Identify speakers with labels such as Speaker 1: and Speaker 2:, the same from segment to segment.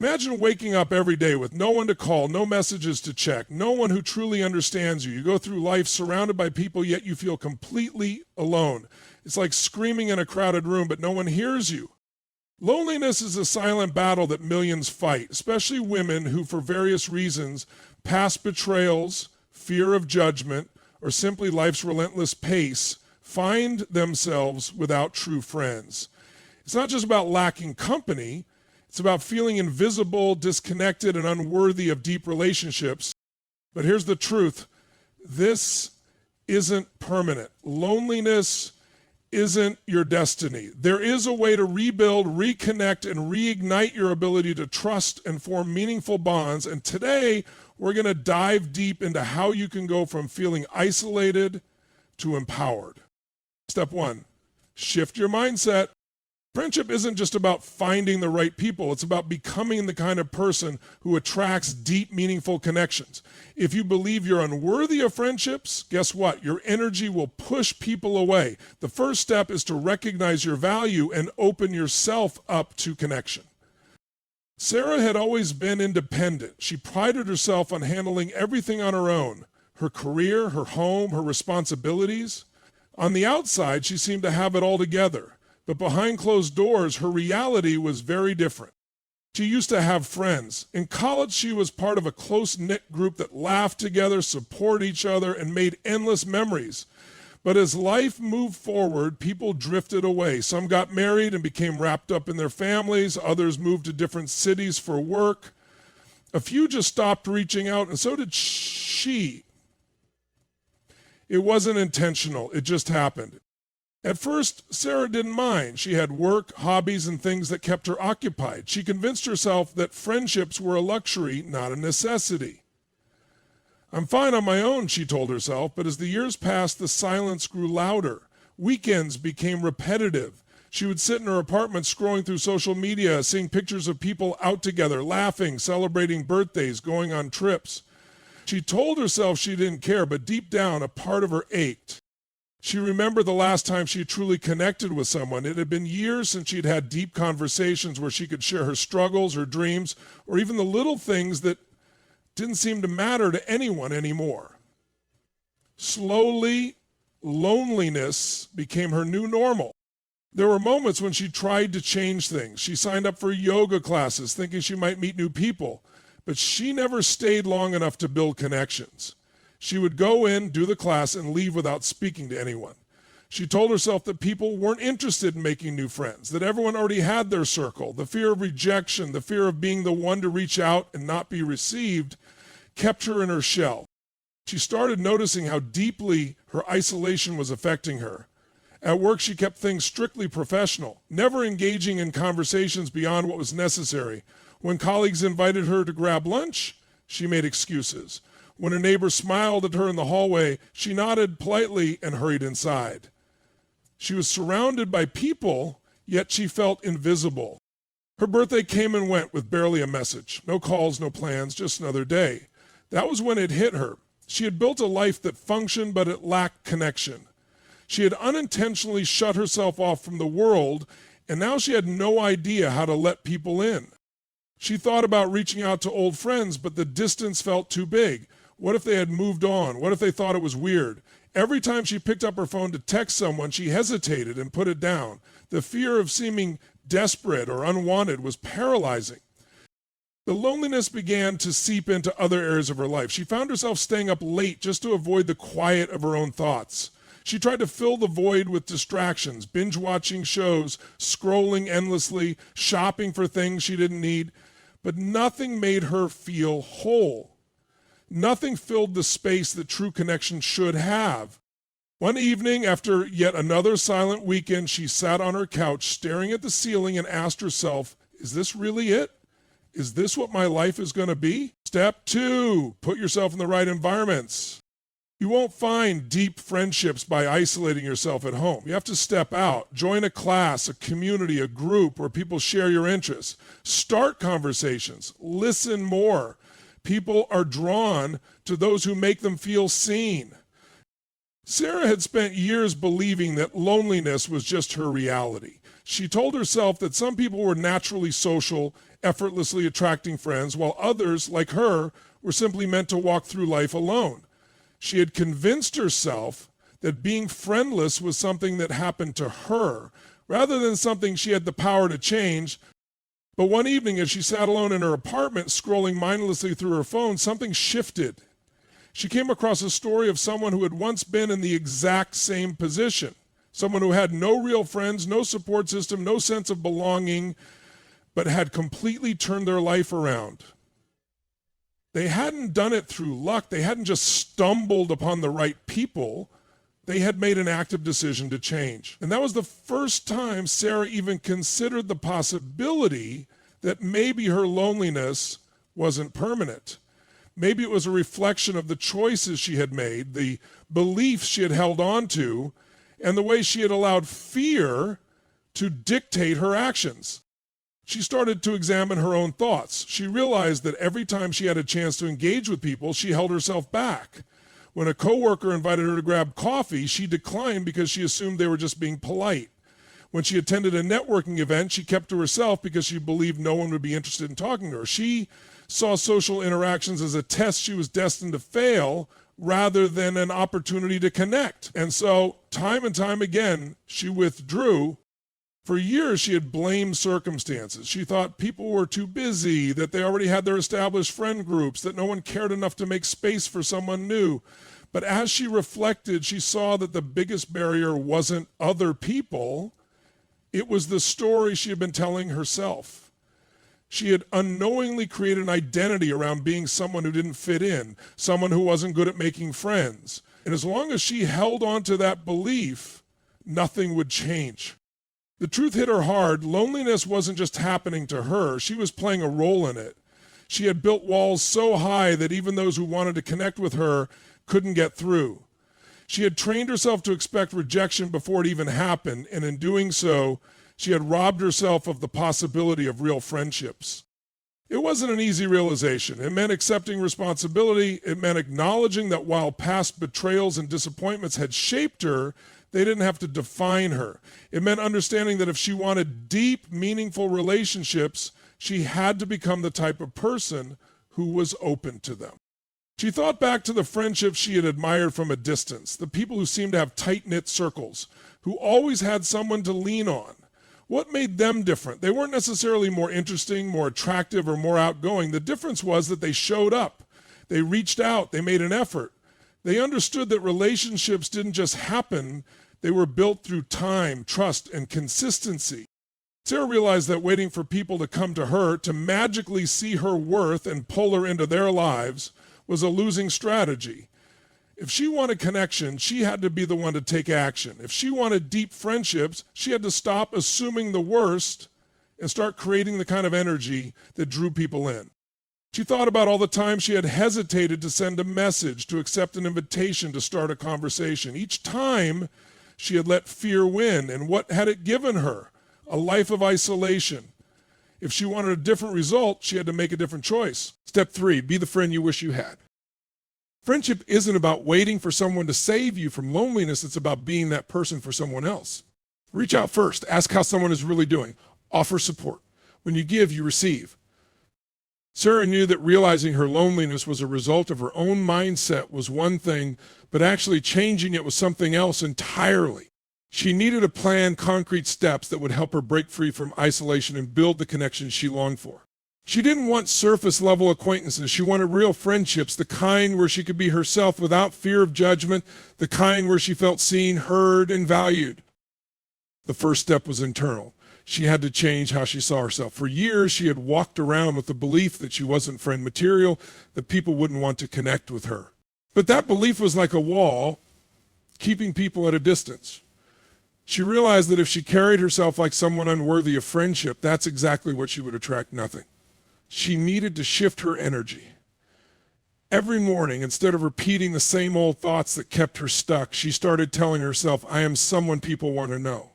Speaker 1: Imagine waking up every day with no one to call, no messages to check, no one who truly understands you. You go through life surrounded by people, yet you feel completely alone. It's like screaming in a crowded room, but no one hears you. Loneliness is a silent battle that millions fight, especially women who, for various reasons, past betrayals, fear of judgment, or simply life's relentless pace, find themselves without true friends. It's not just about lacking company. It's about feeling invisible, disconnected, and unworthy of deep relationships. But here's the truth. This isn't permanent. Loneliness isn't your destiny. There is a way to rebuild, reconnect, and reignite your ability to trust and form meaningful bonds. And today, we're going to dive deep into how you can go from feeling isolated to empowered. Step 1, shift your mindset. Friendship isn't just about finding the right people. It's about becoming the kind of person who attracts deep, meaningful connections. If you believe you're unworthy of friendships, guess what? Your energy will push people away. The first step is to recognize your value and open yourself up to connection. Sarah had always been independent. She prided herself on handling everything on her own: her career, her home, her responsibilities. On the outside, she seemed to have it all together. But behind closed doors, her reality was very different. She used to have friends. In college, she was part of a close-knit group that laughed together, supported each other, and made endless memories. But as life moved forward, people drifted away. Some got married and became wrapped up in their families. Others moved to different cities for work. A few just stopped reaching out, and so did she. It wasn't intentional. It just happened. At first, Sarah didn't mind. She had work, hobbies, and things that kept her occupied. She convinced herself that friendships were a luxury, not a necessity. I'm fine on my own, she told herself, but as the years passed, the silence grew louder. Weekends became repetitive. She would sit in her apartment scrolling through social media, seeing pictures of people out together, laughing, celebrating birthdays, going on trips. She told herself she didn't care, but deep down, a part of her ached. She remembered the last time she truly connected with someone. It had been years since she'd had deep conversations where she could share her struggles, her dreams, or even the little things that didn't seem to matter to anyone anymore. Slowly, loneliness became her new normal. There were moments when she tried to change things. She signed up for yoga classes thinking she might meet new people, but she never stayed long enough to build connections. She would go in, do the class, and leave without speaking to anyone. She told herself that people weren't interested in making new friends, that everyone already had their circle. The fear of rejection, the fear of being the one to reach out and not be received, kept her in her shell. She started noticing how deeply her isolation was affecting her. At work, she kept things strictly professional, never engaging in conversations beyond what was necessary. When colleagues invited her to grab lunch, she made excuses. When a neighbor smiled at her in the hallway, she nodded politely and hurried inside. She was surrounded by people, yet she felt invisible. Her birthday came and went with barely a message. No calls, no plans, just another day. That was when it hit her. She had built a life that functioned, but it lacked connection. She had unintentionally shut herself off from the world, and now she had no idea how to let people in. She thought about reaching out to old friends, but the distance felt too big. What if they had moved on? What if they thought it was weird? Every time she picked up her phone to text someone, she hesitated and put it down. The fear of seeming desperate or unwanted was paralyzing. The loneliness began to seep into other areas of her life. She found herself staying up late just to avoid the quiet of her own thoughts. She tried to fill the void with distractions, binge-watching shows, scrolling endlessly, shopping for things she didn't need, but nothing made her feel whole. Nothing filled the space that true connection should have. One evening, after yet another silent weekend, she sat on her couch staring at the ceiling and asked herself, is this really it? Is this what my life is going to be? Step 2, put yourself in the right environments. You won't find deep friendships by isolating yourself at home. You have to step out, join a class, a community, a group where people share your interests. Start conversations, listen more. People are drawn to those who make them feel seen. Sarah had spent years believing that loneliness was just her reality. She told herself that some people were naturally social effortlessly attracting friends, while others, like her, were simply meant to walk through life alone. She had convinced herself that being friendless was something that happened to her, rather than something she had the power to change. But one evening, as she sat alone in her apartment, scrolling mindlessly through her phone, something shifted. She came across a story of someone who had once been in the exact same position, someone who had no real friends, no support system, no sense of belonging, but had completely turned their life around. They hadn't done it through luck. They hadn't just stumbled upon the right people. They had made an active decision to change. And that was the first time Sarah even considered the possibility that maybe her loneliness wasn't permanent. Maybe it was a reflection of the choices she had made, the beliefs she had held on to, and the way she had allowed fear to dictate her actions. She started to examine her own thoughts. She realized that every time she had a chance to engage with people, she held herself back. When a coworker invited her to grab coffee, she declined because she assumed they were just being polite. When she attended a networking event, she kept to herself because she believed no one would be interested in talking to her. She saw social interactions as a test she was destined to fail rather than an opportunity to connect. And so, time and time again, she withdrew. For years, she had blamed circumstances. She thought people were too busy, that they already had their established friend groups, that no one cared enough to make space for someone new. But as she reflected, she saw that the biggest barrier wasn't other people. It was the story she had been telling herself. She had unknowingly created an identity around being someone who didn't fit in, someone who wasn't good at making friends. And as long as she held on to that belief, nothing would change. The truth hit her hard. Loneliness wasn't just happening to her. She was playing a role in it. She had built walls so high that even those who wanted to connect with her couldn't get through. She had trained herself to expect rejection before it even happened, and in doing so, she had robbed herself of the possibility of real friendships. It wasn't an easy realization. It meant accepting responsibility. It meant acknowledging that while past betrayals and disappointments had shaped her, they didn't have to define her. It meant understanding that if she wanted deep, meaningful relationships, she had to become the type of person who was open to them. She thought back to the friendships she had admired from a distance, the people who seemed to have tight-knit circles, who always had someone to lean on. What made them different? They weren't necessarily more interesting, more attractive, or more outgoing. The difference was that they showed up. They reached out. They made an effort. They understood that relationships didn't just happen. They were built through time, trust, and consistency. Sarah realized that waiting for people to come to her, to magically see her worth and pull her into their lives, was a losing strategy. If she wanted connection, she had to be the one to take action. If she wanted deep friendships, she had to stop assuming the worst and start creating the kind of energy that drew people in. She thought about all the times she had hesitated to send a message, to accept an invitation, to start a conversation. Each time, she had let fear win, and what had it given her? A life of isolation. If she wanted a different result, she had to make a different choice. Step 3, be the friend you wish you had. Friendship isn't about waiting for someone to save you from loneliness. It's about being that person for someone else. Reach out first. Ask how someone is really doing. Offer support. When you give, you receive. Sarah knew that realizing her loneliness was a result of her own mindset was one thing, but actually changing it was something else entirely. She needed a plan, concrete steps that would help her break free from isolation and build the connections she longed for. She didn't want surface-level acquaintances. She wanted real friendships, the kind where she could be herself without fear of judgment, the kind where she felt seen, heard, and valued. The first step was internal. She had to change how she saw herself. For years, she had walked around with the belief that she wasn't friend material, that people wouldn't want to connect with her. But that belief was like a wall, keeping people at a distance. She realized that if she carried herself like someone unworthy of friendship, that's exactly what she would attract: nothing. She needed to shift her energy. Every morning, instead of repeating the same old thoughts that kept her stuck, she started telling herself, I am someone people want to know.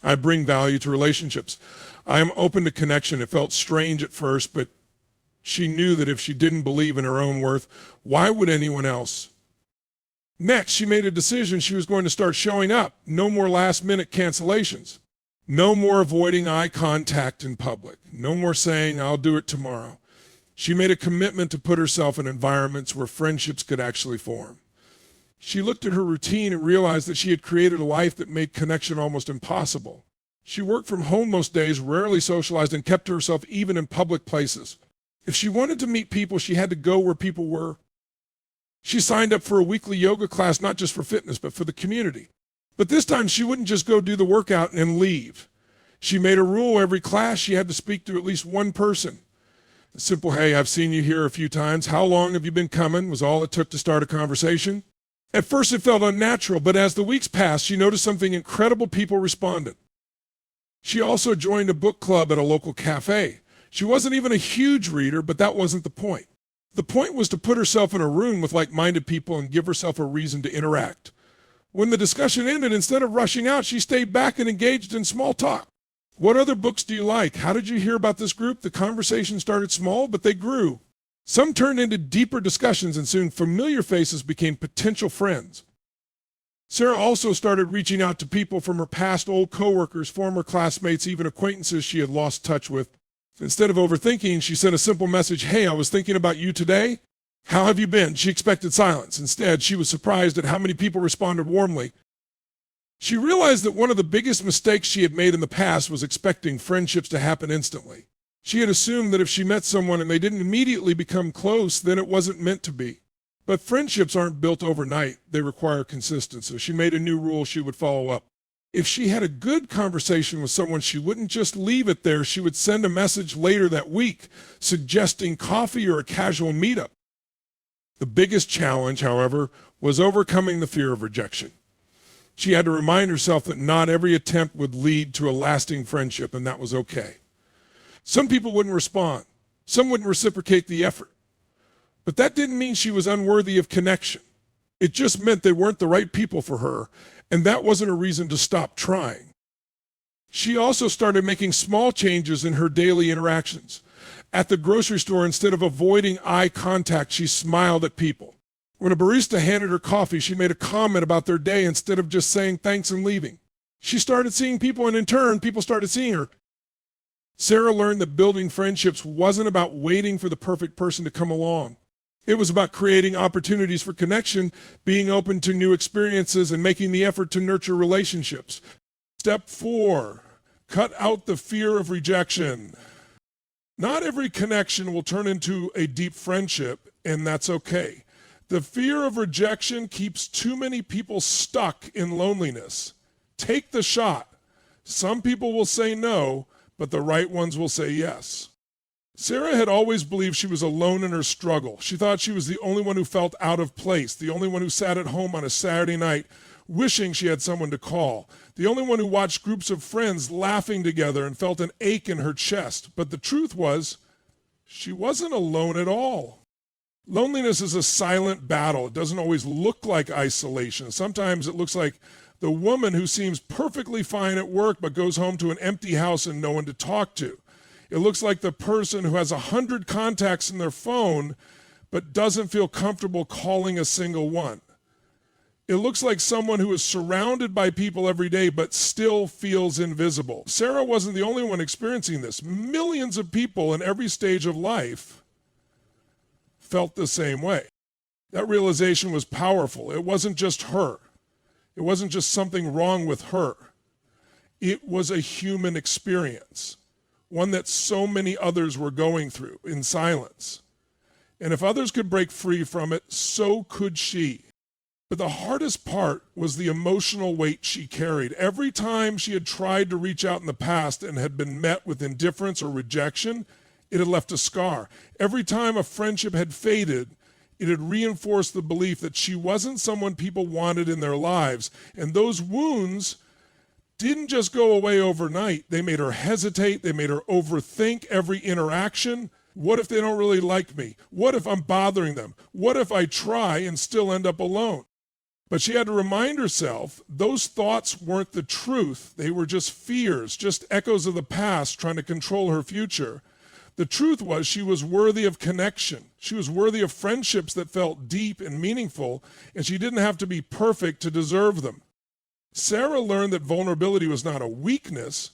Speaker 1: I bring value to relationships. I am open to connection. It felt strange at first, but she knew that if she didn't believe in her own worth, why would anyone else? Next, she made a decision. She was going to start showing up. No more last-minute cancellations. No more avoiding eye contact in public. No more saying, I'll do it tomorrow. She made a commitment to put herself in environments where friendships could actually form. She looked at her routine and realized that she had created a life that made connection almost impossible. She worked from home most days, rarely socialized, and kept to herself even in public places. If she wanted to meet people, she had to go where people were. She signed up for a weekly yoga class, not just for fitness, but for the community. But this time, she wouldn't just go do the workout and leave. She made a rule every class she had to speak to at least one person. A simple, hey, I've seen you here a few times. How long have you been coming? Was all it took to start a conversation. At first, it felt unnatural, but as the weeks passed, she noticed something incredible. People responded. She also joined a book club at a local cafe. She wasn't even a huge reader, but that wasn't the point. The point was to put herself in a room with like-minded people and give herself a reason to interact. When the discussion ended, instead of rushing out, she stayed back and engaged in small talk. What other books do you like? How did you hear about this group? The conversation started small, but they grew. Some turned into deeper discussions, and soon familiar faces became potential friends. Sarah also started reaching out to people from her past, old coworkers, former classmates, even acquaintances she had lost touch with. Instead of overthinking, she sent a simple message, hey, I was thinking about you today. How have you been? She expected silence. Instead, she was surprised at how many people responded warmly. She realized that one of the biggest mistakes she had made in the past was expecting friendships to happen instantly. She had assumed that if she met someone and they didn't immediately become close, then it wasn't meant to be. But friendships aren't built overnight. They require consistency. She made a new rule she would follow up. If she had a good conversation with someone, she wouldn't just leave it there. She would send a message later that week suggesting coffee or a casual meetup. The biggest challenge, however, was overcoming the fear of rejection. She had to remind herself that not every attempt would lead to a lasting friendship, and that was okay. Some people wouldn't respond. Some wouldn't reciprocate the effort. But that didn't mean she was unworthy of connection. It just meant they weren't the right people for her, and that wasn't a reason to stop trying. She also started making small changes in her daily interactions. At the grocery store, instead of avoiding eye contact, she smiled at people. When a barista handed her coffee, she made a comment about their day instead of just saying thanks and leaving. She started seeing people, and in turn, people started seeing her. Sarah learned that building friendships wasn't about waiting for the perfect person to come along. It was about creating opportunities for connection, being open to new experiences, and making the effort to nurture relationships. Step 4, cut out the fear of rejection. Not every connection will turn into a deep friendship, and that's okay. The fear of rejection keeps too many people stuck in loneliness. Take the shot. Some people will say no, but the right ones will say yes. Sarah had always believed she was alone in her struggle. She thought she was the only one who felt out of place, the only one who sat at home on a Saturday night wishing she had someone to call, the only one who watched groups of friends laughing together and felt an ache in her chest. But the truth was, she wasn't alone at all. Loneliness is a silent battle. It doesn't always look like isolation. Sometimes it looks like the woman who seems perfectly fine at work but goes home to an empty house and no one to talk to. It looks like the person who has 100 contacts in their phone but doesn't feel comfortable calling a single one. It looks like someone who is surrounded by people every day but still feels invisible. Sarah wasn't the only one experiencing this. Millions of people in every stage of life felt the same way. That realization was powerful. It wasn't just her. It wasn't just something wrong with her. It was a human experience, one that so many others were going through in silence. And if others could break free from it, so could she. But the hardest part was the emotional weight she carried. Every time she had tried to reach out in the past and had been met with indifference or rejection, it had left a scar. Every time a friendship had faded, it had reinforced the belief that she wasn't someone people wanted in their lives. And those wounds didn't just go away overnight. They made her hesitate. They made her overthink every interaction. What if they don't really like me? What if I'm bothering them? What if I try and still end up alone? But she had to remind herself those thoughts weren't the truth. They were just fears, just echoes of the past trying to control her future. The truth was she was worthy of connection. She was worthy of friendships that felt deep and meaningful, and she didn't have to be perfect to deserve them. Sarah learned that vulnerability was not a weakness,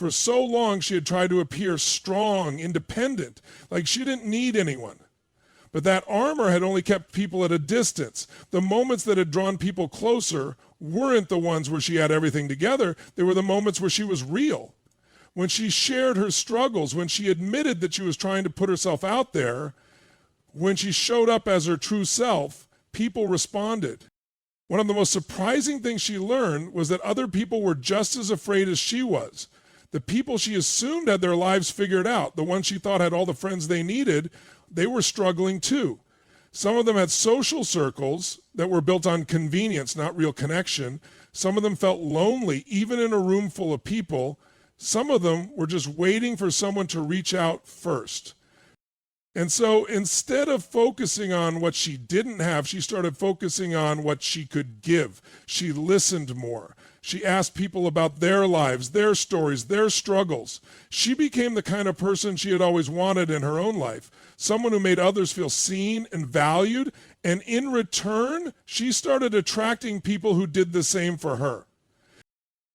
Speaker 1: For so long, she had tried to appear strong, independent, like she didn't need anyone. But that armor had only kept people at a distance. The moments that had drawn people closer weren't the ones where she had everything together. They were the moments where she was real. When she shared her struggles, when she admitted that she was trying to put herself out there, when she showed up as her true self, people responded. One of the most surprising things she learned was that other people were just as afraid as she was. The people she assumed had their lives figured out, the ones she thought had all the friends they needed, they were struggling too. Some of them had social circles that were built on convenience, not real connection. Some of them felt lonely, even in a room full of people. Some of them were just waiting for someone to reach out first. And so instead of focusing on what she didn't have, she started focusing on what she could give. She listened more. She asked people about their lives, their stories, their struggles. She became the kind of person she had always wanted in her own life, someone who made others feel seen and valued. And in return, she started attracting people who did the same for her.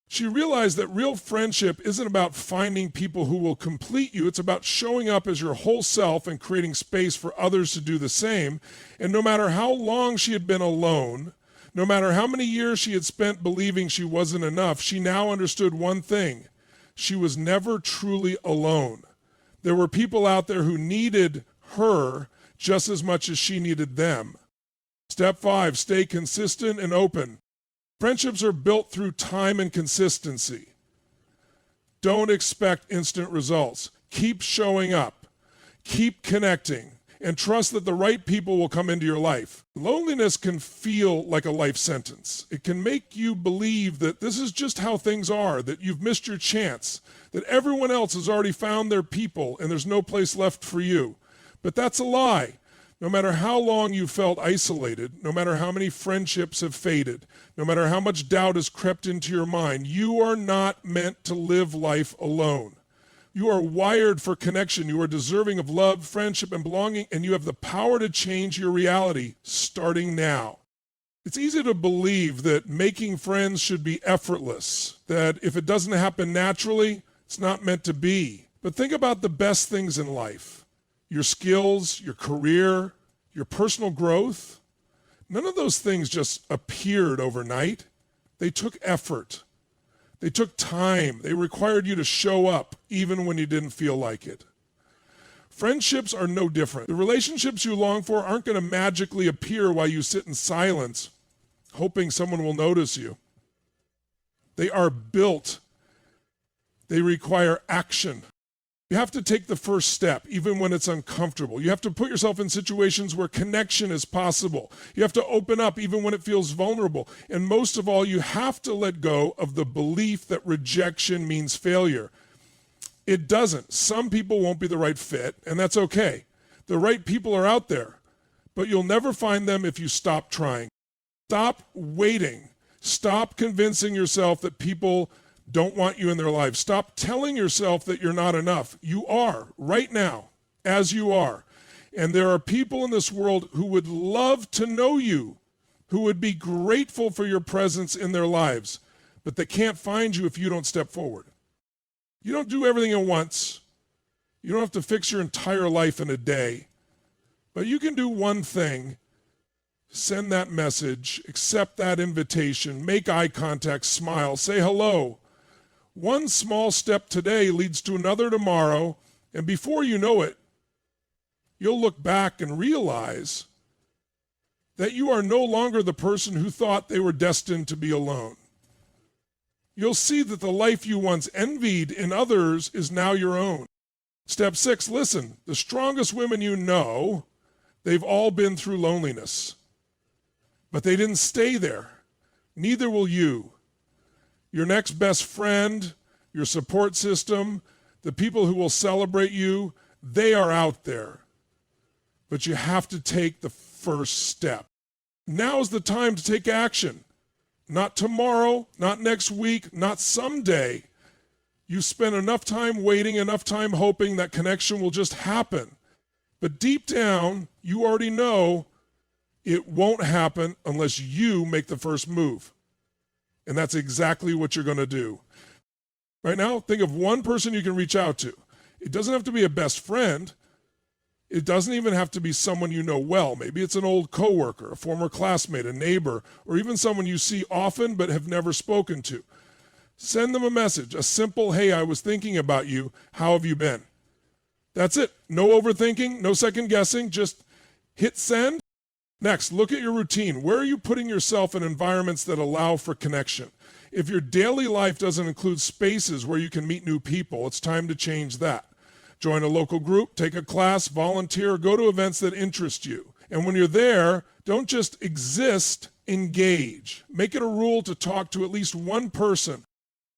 Speaker 1: She realized that real friendship isn't about finding people who will complete you. It's about showing up as your whole self and creating space for others to do the same. And no matter how long she had been alone, no matter how many years she had spent believing she wasn't enough, she now understood one thing. She was never truly alone. There were people out there who needed her just as much as she needed them. Step 5, stay consistent and open. Friendships are built through time and consistency. Don't expect instant results. Keep showing up. Keep connecting. And trust that the right people will come into your life. Loneliness can feel like a life sentence. It can make you believe that this is just how things are, that you've missed your chance, that everyone else has already found their people and there's no place left for you. But that's a lie. No matter how long you felt isolated, no matter how many friendships have faded, no matter how much doubt has crept into your mind, you are not meant to live life alone. You are wired for connection. You are deserving of love, friendship, and belonging, and you have the power to change your reality starting now. It's easy to believe that making friends should be effortless, that if it doesn't happen naturally, it's not meant to be. But think about the best things in life. Your skills, your career, your personal growth. None of those things just appeared overnight. They took effort. They took time. They required you to show up even when you didn't feel like it. Friendships are no different. The relationships you long for aren't going to magically appear while you sit in silence, hoping someone will notice you. They are built. They require action. You have to take the first step, even when it's uncomfortable. You have to put yourself in situations where connection is possible. You have to open up even when it feels vulnerable. And most of all, you have to let go of the belief that rejection means failure. It doesn't. Some people won't be the right fit, and that's okay. The right people are out there, but you'll never find them if you stop trying. Stop waiting. Stop convincing yourself that people don't want you in their lives. Stop telling yourself that you're not enough. You are, right now, as you are. And there are people in this world who would love to know you, who would be grateful for your presence in their lives, but they can't find you if you don't step forward. You don't do everything at once. You don't have to fix your entire life in a day. But you can do one thing. Send that message, accept that invitation, make eye contact, smile, say hello. One small step today leads to another tomorrow, and before you know it, you'll look back and realize that you are no longer the person who thought they were destined to be alone. You'll see that the life you once envied in others is now your own. Step 6, listen. The strongest women you know, they've all been through loneliness. But they didn't stay there. Neither will you. Your next best friend, your support system, the people who will celebrate you, they are out there. But you have to take the first step. Now is the time to take action. Not tomorrow, not next week, not someday. You spent enough time waiting, enough time hoping that connection will just happen. But deep down, you already know it won't happen unless you make the first move. And that's exactly what you're going to do. Right now, think of one person you can reach out to. It doesn't have to be a best friend. It doesn't even have to be someone you know well. Maybe it's an old coworker, a former classmate, a neighbor, or even someone you see often but have never spoken to. Send them a message, a simple, hey, I was thinking about you. How have you been? That's it. No overthinking, no second guessing, just hit send. Next, look at your routine. Where are you putting yourself in environments that allow for connection? If your daily life doesn't include spaces where you can meet new people, it's time to change that. Join a local group, take a class, volunteer, go to events that interest you. And when you're there, don't just exist, engage. Make it a rule to talk to at least one person.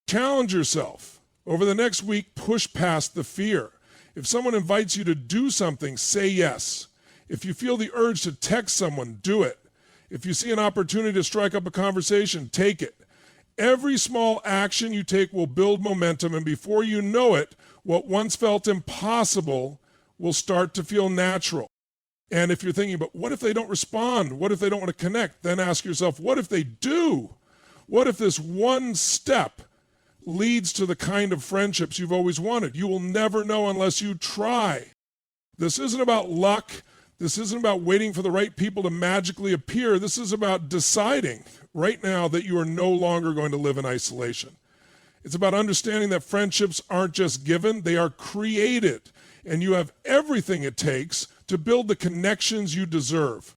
Speaker 1: Challenge yourself. Over the next week, push past the fear. If someone invites you to do something, say yes. If you feel the urge to text someone, do it. If you see an opportunity to strike up a conversation, take it. Every small action you take will build momentum, and before you know it, what once felt impossible will start to feel natural. And if you're thinking, but what if they don't respond? What if they don't want to connect? Then ask yourself, what if they do? What if this one step leads to the kind of friendships you've always wanted? You will never know unless you try. This isn't about luck. This isn't about waiting for the right people to magically appear. This is about deciding right now that you are no longer going to live in isolation. It's about understanding that friendships aren't just given, they are created. And you have everything it takes to build the connections you deserve.